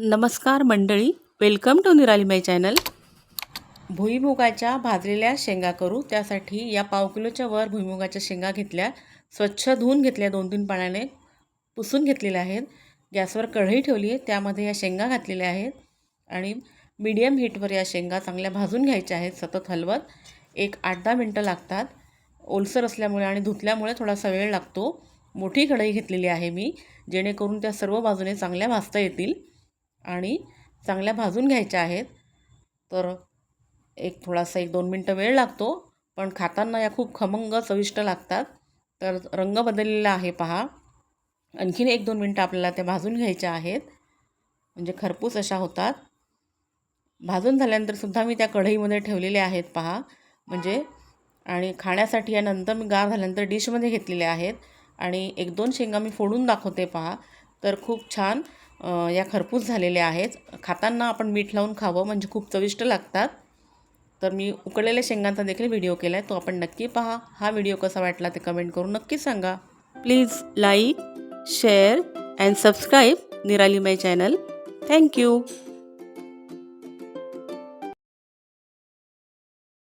नमस्कार मंडळी, welcome to निराली माय चॅनल। भुईमुगाच्या भाजलेल्या शेंगा करू। त्यासाठी या पाव किलोच्या वर भुईमुगाच्या शेंगा घेतल्या, स्वच्छ धुवून घेतल्या, 2-3 पाण्याने पुसून घेतलेल्या आहेत। गॅसवर कढई ठेवली आहे, त्यामध्ये या शेंगा घातलेल्या आहेत आणि मीडियम हीटवर या शेंगा चांगल्या भाजून घ्यायच्या आहेत, सतत हलवत। एक 8-10 मिनटं लागतात। ओलसर असल्यामुळे आणि धुतल्यामुळे थोडासा वेळ लागतो। मोठी कढई घेतलेली आहे मी, जेणेकरून त्या सर्व बाजूने चांगल्या भाजता येतील आणि चांगल्या भाजून घ्यायच्या आहेत। तर थोडासा 1-2 मिनटं वेळ लागतो, पण खाताना या खूप खमंग चविष्ट लागतात। तर रंग बदललेला आहे पहा। आणखीन 1-2 मिनटं आपल्याला त्या भाजून घ्यायच्या आहेत, म्हणजे खरपूस अशा होतात। भाजून झाल्यानंतर सुद्धा मी त्या कढईमध्ये ठेवलेले आहेत पहा, म्हणजे आणि खाण्यासाठी यानंतर मी गार झाल्यानंतर डिशमध्ये घेतलेले आहेत आणि 1-2 शेंगा मी फोडून दाखवते पहा। तर खूप छान या खरपूस झालेल्या आहेत। खाताना आपण मीठ लावून खावं, म्हणजे खूप चविष्ट लागतात। तर मी उकडलेल्या शेंगांचा देखील व्हिडिओ केला आहे, तो आपण नक्की पहा। हा व्हिडिओ कसा वाटला ते कमेंट करून नक्की सांगा। Please like, share and subscribe निराली माय चॅनल। थँक्यू।